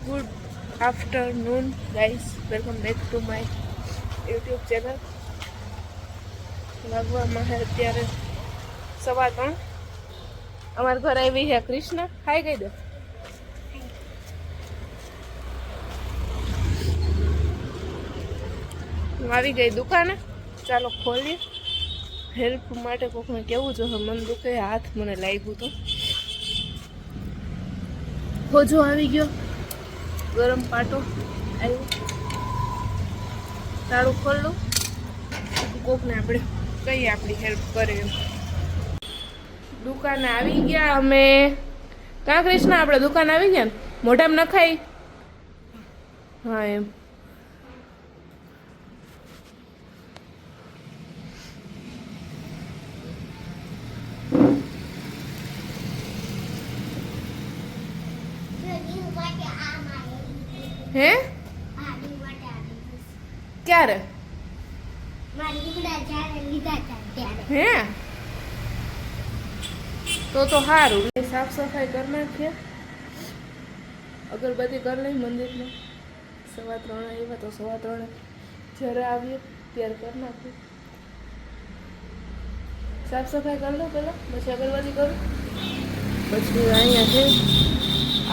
Good afternoon guys, welcome back to my YouTube channel. વાગવામાં છે અત્યારે 3:15. અમારા ઘર આવી છે કૃષ્ણ. હાય કહી દો. હું આવી ગઈ દુકાને. ચાલો ખોલીએ. હેલ્પ માટે કોકને કેવું જોઈએ. મન દુખે, હાથ મને લાગ્યું તો ખોજો આવી ગયો. ગરમ પાટો આવ્યો. તાળું ખોલું કોકને આપણે કઈ આપણી હેલ્પ કરે એમ. દુકાને આવી ગયા અમે. કાં કૃષ્ણ આપણે દુકાન આવી ગયા ને? મોઢામાં નખાઈ. હા એમ. હે ક્યારે? હે તો સારું. સાફ સફાઈ કરી નાખીએ. અગરબત્તી કરી લઈ મંદિરમાં. 3:15 આવ્યા તો 3:15 જ્યારે આવીએ ત્યારે કરી નાખીએ. સાફ સફાઈ કરી લો પહેલાં, પછી અગરબત્તી કરું. પછી અહીંયા છે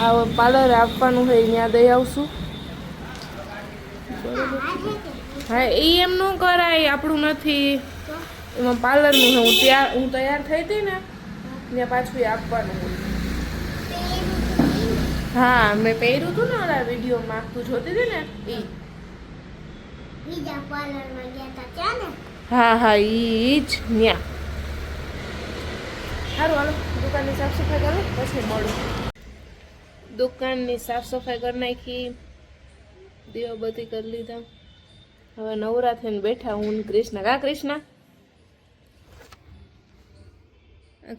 આ પાર્લર આપવાનું હોય ત્યાં દઈ આવશું. હા એ એમ ન કરાય, આપણું નથી. એમાં પાર્લરનું છે. હું તૈયાર થઈ હતી ને ત્યાં પાછું આપવાનું હોય. હા મેં પહેર્યું હતું ને ઓલા વિડીયોમાં, તું જોતી હતી ને એ. હા હા ઈ જ ન્યા. સારું હાલો દુકાનની સાફ સફાઈ કરો પછી મળું. દુકાનની સાફ સફાઈ કરી નાખી, દીવાબત્તી કરી લીધા. હવે નવરા થઈને બેઠા હું કૃષ્ણ. કા કૃષ્ણ?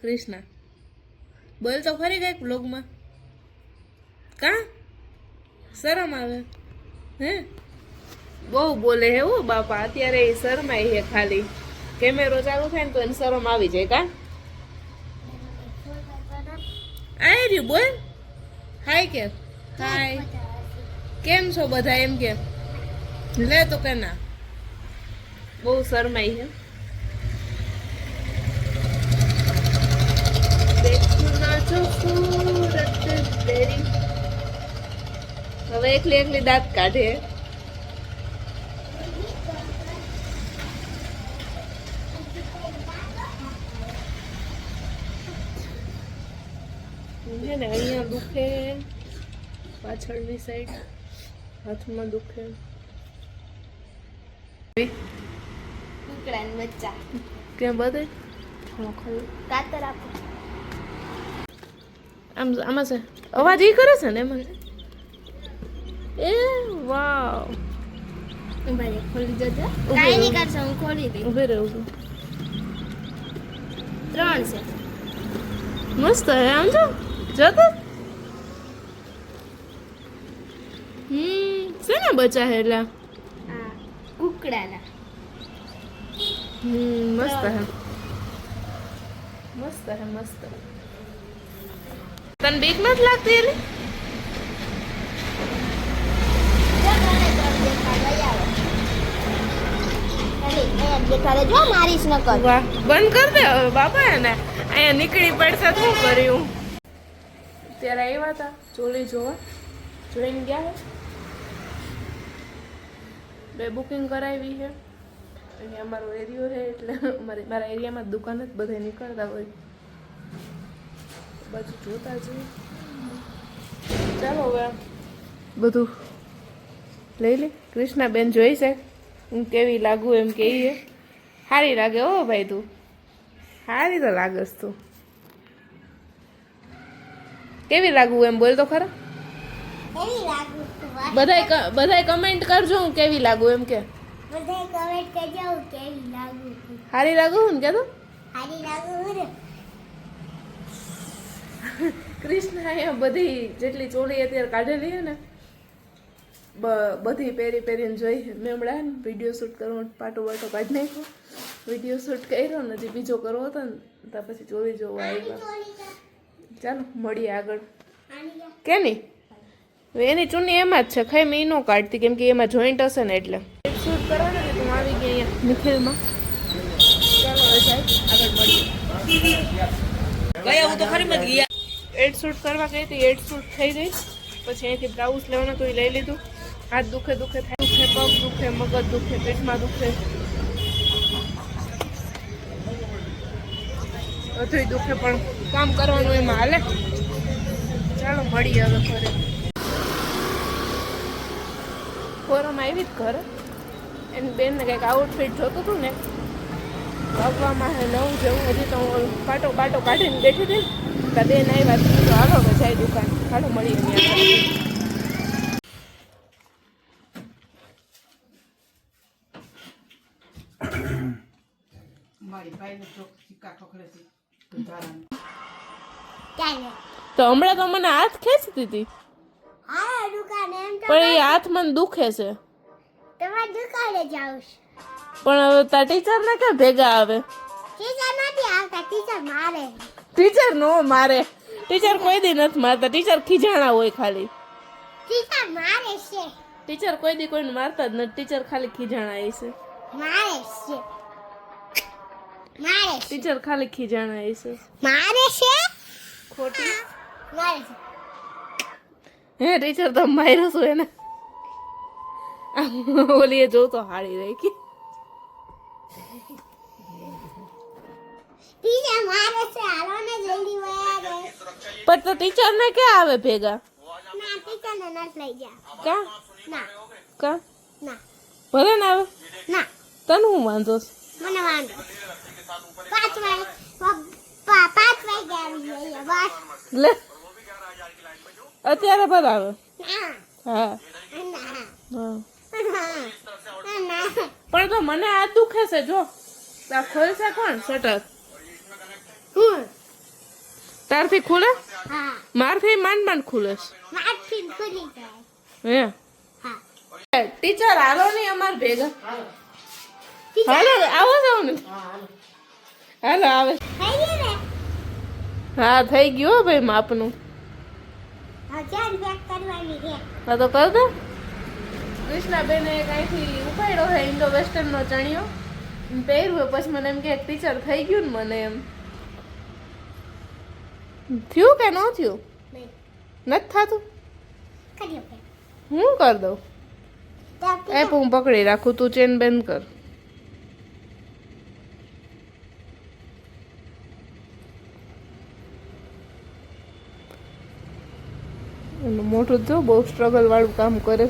કૃષ્ણ બોલ તો ખરી કઈક બ્લોગમાં. કા શરમ આવે? હે બહુ બોલે હે હો બાપા. અત્યારે એ શરમાય છે ખાલી. કેમેરો ચાલુ થાય ને તો એને શરમ આવી જાય. કા આય રહ્યું બોલ. હાય કે હાય. કેમ છો બધા એમ કે લે તો કે ના. બહુ શરમાઈ છે. હવે એકલી એકલી દાંત કાઢે. છે ને અહીંયા દુખે, પાછળની સાઈડ હાથમાં દુખે. કુકડાના બચ્ચા કેમ બધે કાતર આપો. આમ આમાં છે અવાજ એ કરે છે ને એમાં. એ વાવ. ભાઈ ખોલી જજો. કાઈ નહીં કરશે, હું ખોલી દઈ. ઉભી રહે ઊભી. 3 છે. મસ્ત હે આમ જો જોતો. શેના બચ્ચા હે એટલે? આ કુકડાના. મસ્ત હે. મસ્ત હે મસ્ત. તને બીક નથી લાગતી એલી? જો મારીશ ન કર. વાહ બંધ કર દે હવે બાપા. એને અહીંયા નીકળી પડશે શું કર્યું. ત્યારે આવ્યા હતા ચોલી જોવા, જોઈને ગયા હે. 2 બુકિંગ કરાવી છે. અહીંયા અમારો એરિયો છે એટલે મારા એરિયામાં દુકાન જ બધા નીકળતા હોય. બાજુ જોતા જઈએ. ચાલો હવે બધું લઈ લે. કૃષ્ણાબેન જોઈ છે હું કેવી લાગુ એમ કહીએ. સારી લાગે હો ભાઈ, તું સારી તો લાગસ. તું કેવી લાગુ એમ બોલ તો ખરા. બધાય કમેન્ટ કરજો હું કેવી લાગુ એમ કે. સારી લાગુ ને કે. તો કૃષ્ણ અહીંયા બધી જેટલી ચોલી અત્યારે કાઢેલી છે ને બધી પહેરીને જોઈ. મેં હમણાં વિડીયો શૂટ કરવાનો પાટો બાટો કાઢી નાખ્યો. વિડીયો શૂટ કર્યો ને હજી બીજો કરવો હતો ને ત્યાં પછી ચોરી જોવા આવ્યા. ચાલો મળીએ આગળ. કે નહીં એની ચૂની એમાં જ છે, ખાઈ મેં ઈ નો કાઢતી કેમ કે એમાં જોઈન્ટ હશે ને એટલે. શૂટ કરવાનું કે તું આવી ગઈ અહીંયા નિખિલમાં. ચાલો હવે જાય આગળ મળીએ. ગયા હું તો ખરી મત ગયા. એડ શૂટ કરવા ગઈ હતી, એડ શૂટ થઈ ગઈ. પછી અહીંથી બ્લાઉઝ લેવાનું તો એ લઈ લીધું. હાથ દુખે દુખે થાય, દુખે પગ દુખે, મગજ દુખે, પેટમાં દુખે, બધું દુખે પણ કામ કરવાનું એમાં હાલે. ચાલો મળીએ હવે ઘરે. ફોરમ આવી જ ઘરે એની બેનને કંઈક આઉટફિટ જોતું હતું ને વાગવામાં નવું જેવું. હજી તો હું પાટો બાટો કાઢીને બેઠી હતી તો બેન આવ્યા તો હાલો હવે જાય દુકાન. હાલો મળીએ ત્યાં. તો હમણાં તો મને હાથ ખેંચતી હતી પણ એ હાથ મને દુખે છે. તમારે દુકાને જાઉં છું. પણ હવે તાર ટીચર ને કે ભેગા આવે. ટીચર નથી આવતા, ટીચર મારે. ટીચર નો મારે, ટીચર કોઈ દી નથી મારતા. ટીચર ખીજાણા હોય ખાલી. ટીચર મારે છે. ટીચર કોઈ દી કોઈને મારતા જ નથી. ટીચર ખાલી ખીજાણા છે. મારે છે. મારે છે. ટીચર ખાલી ખીજાણા છે. મારે છે. ખોટી મારે છે. હે ટીચર તો માર્યો છું એને. ઓલી એ જો તો હાડી રહી કે ટીચર મારે છે. હાલો ને જલ્દી વયા દે. પણ તો ટીચર ને ક્યાં આવે ભેગા? ના ટીચર ને નથી લઈ જા. કા ના કા ના ભલે ને આવે. ના તને હું વાંધો છે? મને વાંધો. 5 વાગે આવી જઈએ બસ. લે અત્યારે ભલે આવે. ના હા ના હા ના. પણ તો મને આ દુખે છે. જો આ ખોલશે કોણ શટર? હું તારથી ખુલે? હા મારથી માંડ ખુલે છે. મારથી ખુલી જાય. હે હા ટીચર હાલો નહીં અમાર ભેગા. હાલો આવો જાવ ને. હાલો આવે. થઈ ગયું ને. હા થઈ ગયું હો ભાઈ માપનું. હા ચાલ પેક કરવાની છે. હા તો કર દો. કૃષ્ણાબેને કાંઈથી ઉપાડ્યો છે ઇન્ડો વેસ્ટર્નનો ચણિયો પહેર્યો. પછી મને એમ કે ટીચર થઈ ગયું ને મને એમ થયું કે ન થયું? નહીં નથી થતું. કર્યો પેક. હું કરી દઉં. એ હું પકડી રાખું, તું ચેન બંધ કર. એનું મોટું જો બહુ સ્ટ્રગલ વાળું કામ કરે.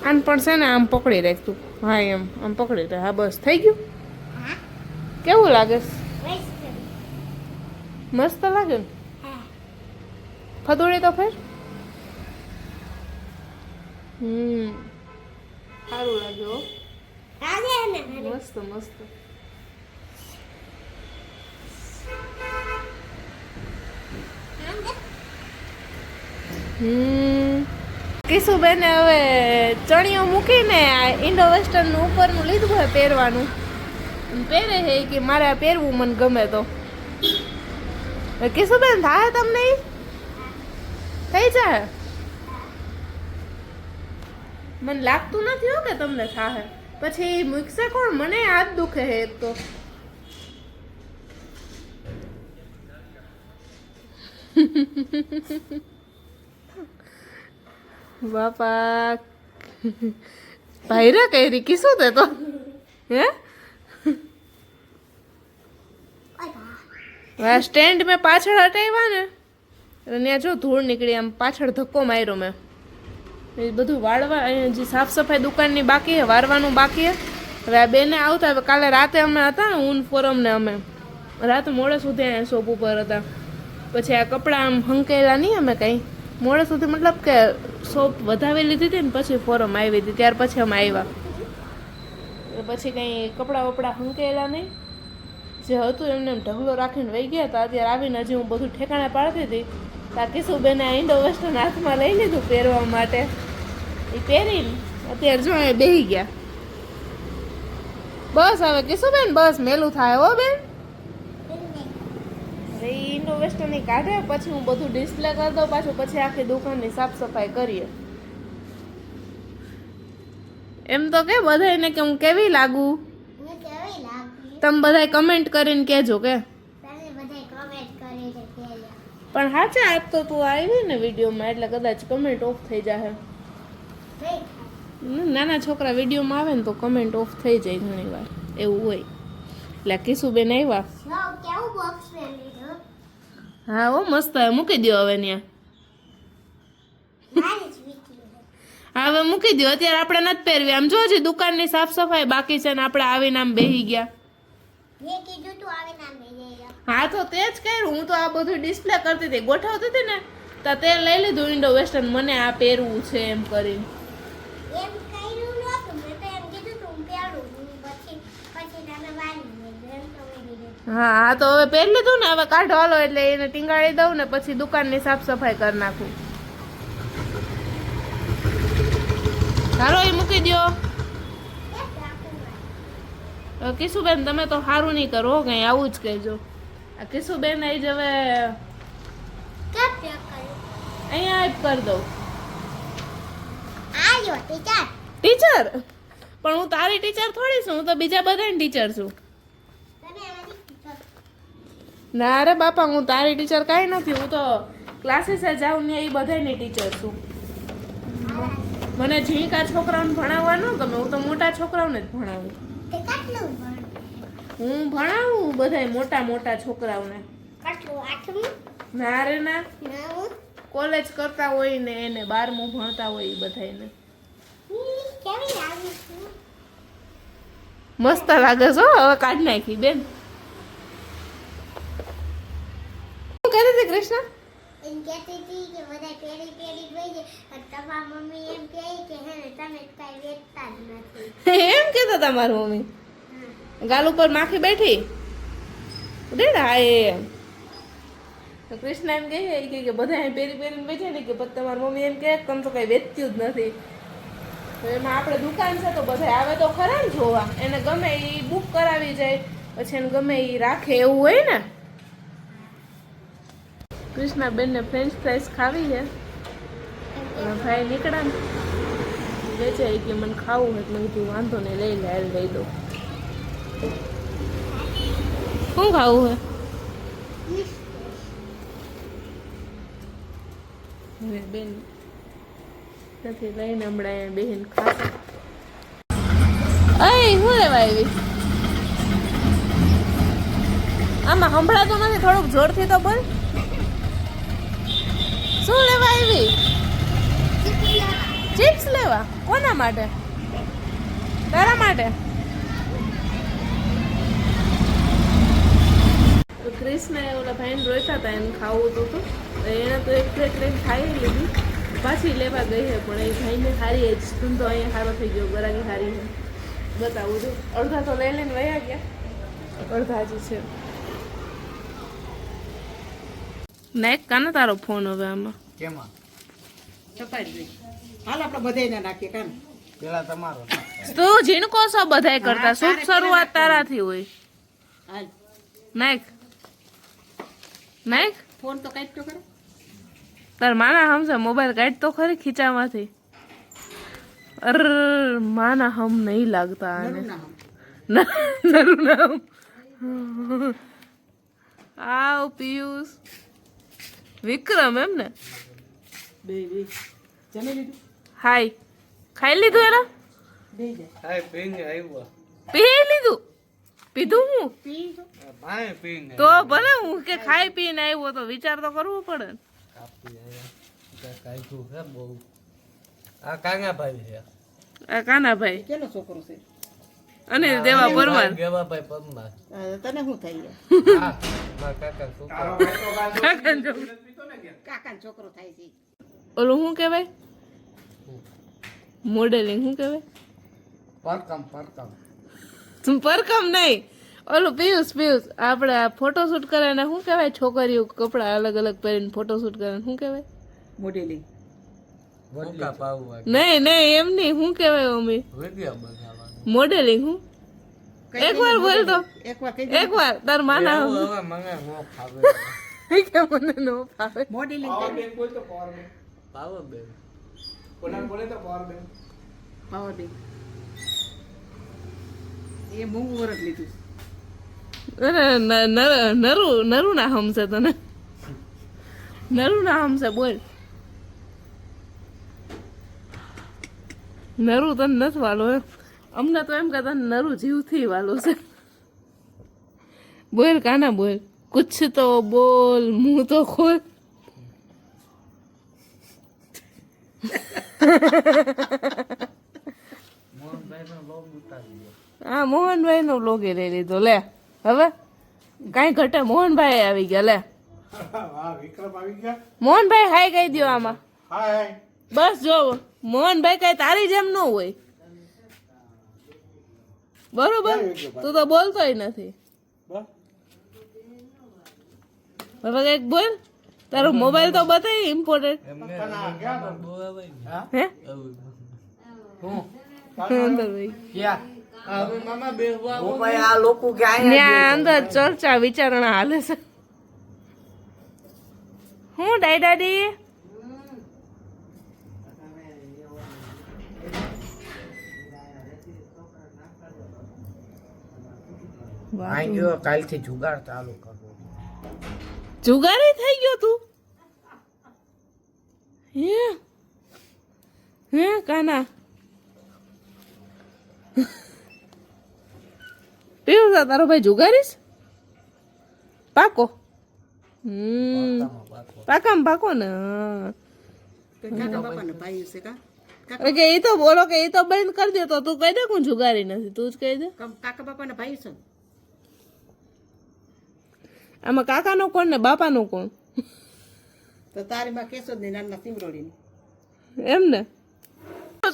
આમ પણ છે ને આમ પકડી રાખ તું. હા એમ આમ પકડી રાખ. હા બસ થઈ ગયું. હા કેવું લાગે? વેસ્ટ. મસ્ત લાગે ને? હા ફદોડી તો ફેર. સારું લાગે હો. આજે ને મસ્ત મસ્ત. કિશુબેને હવે ચણિયો મૂકીને ઇન્ડો વેસ્ટર્ન ઉપરનું લીધું હોય પહેરવાનું. પહેરે છે કે મારે આ પહેરવું મને ગમે તો. કિશુબેન થાય તમને ઈ? થઈ જાય. મને લાગતું નથી હો કે તમને થાય. પછી મૂકશે કોણ? મને હાથ દુખે છે એક તો. બાપા ભાઈરા કઈ કીશું તે તો હે સ્ટેન્ડ મેં પાછળ હટાવ્યા ને ત્યાં જો ધૂળ નીકળી. આમ પાછળ ધક્કો માર્યો મેં. એ બધું વાળવા જે સાફ સફાઈ દુકાનની બાકી છે, વારવાનું બાકી છે. હવે આ બેને આવતા. હવે કાલે રાતે અમે હતા ને ઊન ફોરમ ને અમે રાતે મોડે સુધી અહીંયા શોપ ઉપર હતા. પછી આ કપડાં આમ હંકેલા નહીં અમે કંઈ મોડે સુધી, મતલબ કે શોપ વધાવી લીધી હતી ને પછી ફોરમ આવી હતી. ત્યાર પછી અમે આવ્યા. પછી કંઈ કપડાં વપડા હંકેલા નહીં. જે હતું એમને એમ ઢગલો રાખીને વહી ગયા હતા. અત્યારે આવીને હજી હું બધું ઠેકાણે પાડતી હતી ત્યાં કિશુબેને આ ઇન્ડો વેસ્ટર્ન હાથમાં લઈ લીધું પહેરવા માટે. એ પહેરીને અત્યારે જો એ બેસી ગયા. બસ હવે કિશુબેન બસ મેલું થાય હો બેન. એ ઇન્ડો વેસ્ટર્ન કાઢે પછી હું બધું ડિસ્પ્લે કરી દઉં પાછું, પછી આખી દુકાનની સાફ સફાઈ કરીએ. એમ તો કે બધાને કે હું કેવી લાગુ, તમે બધા કમેન્ટ કરીને કહેજો કે. પણ હાચા આજ તો તું આવી ને વિડીયોમાં એટલે કદાચ કમેન્ટ ઓફ થઈ જાય. નાના છોકરા વિડીયોમાં આવે ને તો કમેન્ટ ઓફ થઈ જાય ઘણી વાર, એવું હોય. એટલે કિશુબેન આવ્યા. હા ઓ મસ્ત મૂકી દો હવે ત્યાં. હા હવે મૂકી દો, અત્યારે આપણે નથી પહેરવી. આમ જો હજી દુકાનની સાફ સફાઈ બાકી છે ને આપણે આવીને આમ બેહી ગયા. હા તો તે જ કર્યું. હું તો આ બધું ડિસ્પ્લે કરતી હતી, ગોઠવતી હતી ને તો તે લઈ લીધું ઇન્ડો વેસ્ટર્ન, મને આ પહેરવું છે એમ કરીને. હા તો હવે પહેરી લીધું ને, હવે કાઢો હાલો એટલે એને ટીંગાડી દઉં ને પછી દુકાનની સાફ સફાઈ કરી નાખું. હાલો એ મૂકી દો. કિશુબેન તમે તો સારું નહીં કરો કઈ, આવું જ કહેજો. આ કિશુબેન આવી જ હવે અહીંયા જ કરી દઉં. ટીચર પણ હું તારી ટીચર થોડી છું, હું તો બીજા બધાની ટીચર છું. ના રે બાપા, હું તારી ટીચર કાંઈ નથી. હું તો ક્લાસીસે જાઉં ને એ બધાની ટીચર છું. મને ઝીણકા છોકરાઓને ભણાવવા ન ગમે, હું તો મોટા છોકરાઓને જ ભણાવું. હું ભણાવું બધાય મોટા મોટા છોકરાઓને. ના રે ના, કોલેજ કરતા હોય ને એને 12મું ભણતા હોય એ બધાને. મસ્ત લાગે છો. હવે કાઢી નાખી બેન. શું કહેતી હતી કૃષ્ણ? એમ કહેતી હતી કે બધા પેડી પેડી જોઈ છે અને તમારા મમ્મી એમ કહે કે હે ને તમે કાઈ વેચતા જ નથી. એમ કહેતા તમારી મમ્મી? ગાલ ઉપર માખી બેઠી દેડ. હા એમ તો કૃષ્ણ એમ કહે કે બધા અહીં પેરી પેરીને બેઠે ને કે તમારી મમ્મી એમ કહે તમે તો કઈ વેચતું જ નથી. તો એમાં આપણે દુકાન છે તો બધા આવે તો ખરા ને જોવા. એને ગમે એ બુક કરાવી જાય, પછી એને ગમે એ રાખે એવું હોય ને. કૃષ્ણાબેન ને ફ્રેન્ચ ફ્રાઈસ ખાવી છે. ભાઈ નીકળ્યા ને વેચે કે મને ખાવું હોય, મેં કીધું વાંધો નહીં લઈ લે, લઈ દો. શું ખાવું હે? બેન નથી લઈને હમણાં બેન ખાશે. અય શું લેવા આવી? આમાં સંભળાતું નથી, થોડુંક જોરથી તો બોલ. શું લેવા આવી? ચિપ્સ લેવા? કોના માટે? તારા માટે? ક્રિસને ઓલા ભાઈને રોતા હતા, એને ખાવું તો હતું. એને તો એક પ્લેટ લઈને ખાઈ લીધી, પાછી લેવા ગઈ છે. પણ એ ભાઈને સારી જ ધંધો અહીંયા સારો થઈ ગયો, ગરાગી સારી છે. બતાવું છું. અડધા તો લઈ લઈને વયા ગયા, અડધા જ છે. નાખ કાને તારો ફોન હવે આમાં કેમાં ચપાડી દઈ. હાલ આપણે બધાયને નાખીએ કામ. પેલા તમારો તું ઝીણકો છો બધાય કરતા. શુભ શરૂઆત તારાથી હોય. હાલ નાખ નાખ. ફોન તો કાઢ તો ખરો. તાર માના હમ મોબાઈલ કાઢ તો ખરી ખીચામાંથી. અર માના હમ નહીં લાગતા આને. નરું ના હમ. નરું નામ. આવ પિયુષ વિક્રમ એમ ને. બે જમી લીધું? હાય ખાઈ લીધું એના? બે જાય. હાય પીને આવ્યો પી લીધું? પીધું હું? પી તો ભાઈ પીને તો ભલે હું કે ખાઈ પીને આવ્યો તો વિચાર તો કરવો પડે ને. કાપી આયા કાઢ્યું છે બહુ. આ કાંગા ભાઈ છે. આ કાનાભાઈ કેનો છોકરો છે? અને દેવા પરમાર. દેવાભાઈ પરમાર. તને શું થાય? હા મારા કાકા છોકરો. કાકાનો છોકરો થાય છે. ઓલું શું કહેવાય? મોડેલિંગ શું કહેવાય? પરકમ પરકમ નહીં, ઓલું પિયુષ આપણે આ ફોટોશૂટ કરે ને શું કહેવાય? છોકરીઓ કપડા અલગ અલગ પહેરીને ફોટોશૂટ કરે શું કહેવાય? મોડેલિંગ. વડકા પાવવા નહીં એમ નહીં, શું કહેવાય મમ્મી? વિડિયો બનાવવાનો. મોડેલિંગ શું? એકવાર બોલ તો એકવાર કહી એકવાર તાર માના એવું હવે મને નો ખાવે કે મને નો ફાવે મોડી લઈને પાવર બેંક બોલ તો પાવર બેંક પાવર બેન કોના બોલે તો પાવર બેંક પાવર બેંક એ મોંઘું વરસ લીધું અરે નરું ના હમશે તને નરું ના હમશે બોલ નરું તને નથી વાલો એમ અમને તો એમ કે તને નરું જીવથી વાલો છે બોલ કાના બોલ કુછ તો બોલ મુંહ તો ખોલ મોહનભાઈ નો લોગ ઉતારી દો હા મોહનભાઈ નો લોગે લઈ લીધો લે હવે કાંઈ ઘટે મોહનભાઈ આવી ગયા લે વાહ વિક્રમ આવી ગયા મોહનભાઈ હાય કહી દો આમાં હાય બસ જો મોહનભાઈ કઈ તારી જેમ ન હોય બરોબર તું તો બોલતોય નથી બસ હવે કઈક બોલ તારો મોબાઈલ તો બતાય ઇમ્પોર્ટન્ટ એમને કના ગયા તો બોલાવે ને હે આવું હું અંદર ભાઈ ક્યાં હવે મામા બેહવા ઓ ભાઈ આ લોકો ક્યાં ત્યાં અંદર ચર્ચા વિચારણા હાલે છે હું દાદી આઈ ગયો કાલથી જુગાડ ચાલુ કરવો જુગારી થઈ ગયો તું હે હે કાના પીવું છે તારો ભાઈ જુગારીશ પાકો પાકામાં પાકો ને હા. તો કાકા બાપાને ભાઈ છે કા અરે કે એ તો બોલો કે એ તો બંધ કરી દે તો તું કહી દે કોણ જુગારી નથી તું જ કહી દે કાકા બાપાને ભાઈ છે આમાં કાકાનો કોણ ને બાપાનો કોણ તો તારી માં કેસો જ નહીં નાના સિમરોડી એમ ને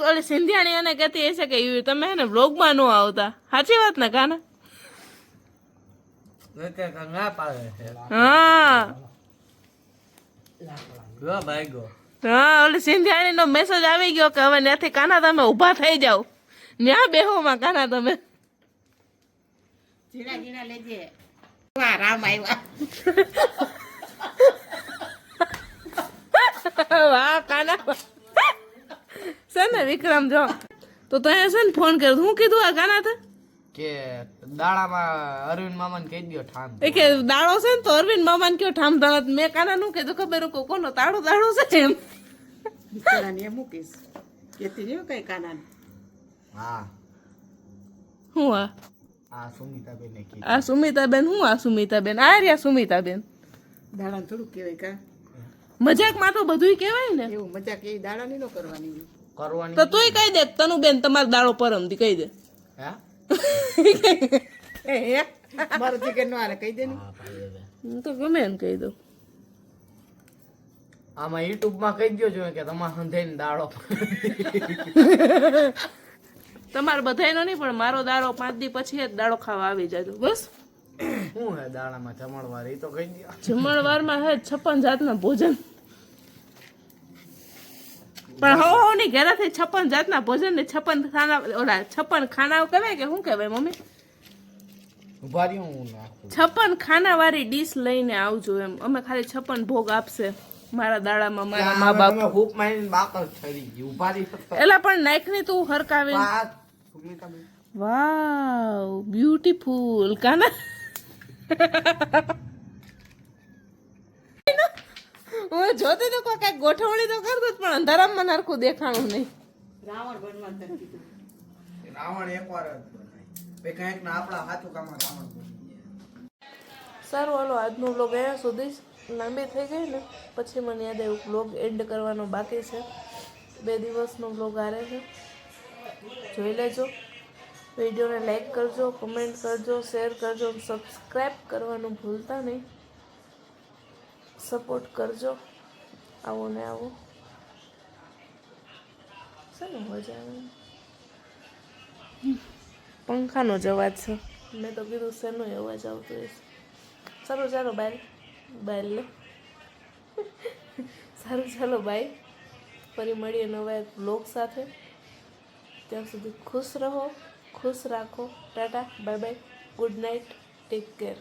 ઓલી સિંધિયાણી એને કહેતી હશે કે તમે હે ને વ્લોગમાં ન આવતા સાચી વાત ને કાના ના પાડે છે હા જો ભાઈ ગો હા ઓલી સિંધિયાણી નો મેસેજ આવી ગયો કે હવે ત્યાંથી કાના તમે ઊભા થઈ જાઓ ન્યા બેહોમાં કાના તમે ઝીણા ઝીણા લેજે વાહ રામ આવ્યા વાહ કાના છે ને વિક્રમ જો તો તને છે ને ફોન કર્યો હું કીધું આ કાના તે કે દાડામાં અરવિંદ મામાને કહી દો ઠામ એ કે દાડો છે ને તો અરવિંદ મામાને કયો ઠામ ધામ મેં કાના નું કીધું ખબર કો કોનો દાડો છે એમ બિચારાને એમ મૂકીશ કેતી રહ્યો કઈ કાનાને હા હું આ આ સુમિતાબેન ને કીધું આ સુમિતાબેન હું આ સુમિતાબેન આ રહ્યા સુમિતાબેન દાડાને થોડુંક કહેવાય કા મજાકમાં તો બધું કહેવાય ને એવું મજાક એ દાડાની ન કરવાની કરવાની તો તુંય કહી દે તનુ બેન તમારો દાડો પરમથી કહી દે હે મારો ચિકન નો આને કહી દે ને હા ભાઈ હવે હું તો ગમે એમ કહી દઉં આમાં યુટ્યુબ માં કહી દો જોઈએ કે તમારે સંધેન દાડો તમારે બધાયનો નહીં પણ મારો દાડો 5 દી પછી જ દાડો ખાવા આવી જાજો બસ શું હે દાડામાં જમણવાર એ તો કહી દો જમણવારમાં હે 56 જાતના ભોજન પણ હો ની ઘરેથી 56 જાતના ભોજન ને 56 ખાના ઓલા 56 ખાના કહેવાય કે શું કહેવાય મમ્મી ઉભા રહ્યો હું નાખું 56 ખાના વાળી ડીશ લઈને આવજો એમ અમે ખાલી 56 ભોગ આપશે મારા દાડામાં મારા મા બાપ તમે હૂપ મારીને બાકલ છરી ગઈ ઉભા રહ્યો એલા પણ નાખની તું હરકાવી વાત સુમિતાબેન વાવ બ્યુટીફુલ કાના હું જોતી તો કોઈ કઈક ગોઠવણી તો કરતો જ પણ અંધારામાં નરખું દેખાણું નહીં રાવણ બનવા કીધું રાવણ એકવાર જ બનાય કંઈક ના આપણા હાથું કામમાં રાવણ બની સારું હાલો આજનો વ્લોગ અહીંયા સુધી જ લાંબી થઈ ગઈ ને પછી મને યાદ આવ્યું વ્લોગ એન્ડ કરવાનો બાકી છે 2 દિવસનો વ્લોગ આરે છે જોઈ લેજો વિડીયોને લાઈક કરજો કમેન્ટ કરજો શેર કરજો સબસ્ક્રાઈબ કરવાનું ભૂલતા નહીં સપોર્ટ કરજો આવો ને આવો શેનો અવાજ આવે પંખાનો જ અવાજ છે મેં તો કીધું શેનો અવાજ આવતો હશે સારું ચાલો બાય બાય લે સારું ચાલો બાય ફરી મળીએ નવા એક બ્લોગ સાથે ત્યાં સુધી ખુશ રહો ખુશ રાખો. Tata, bye bye, good night, take care.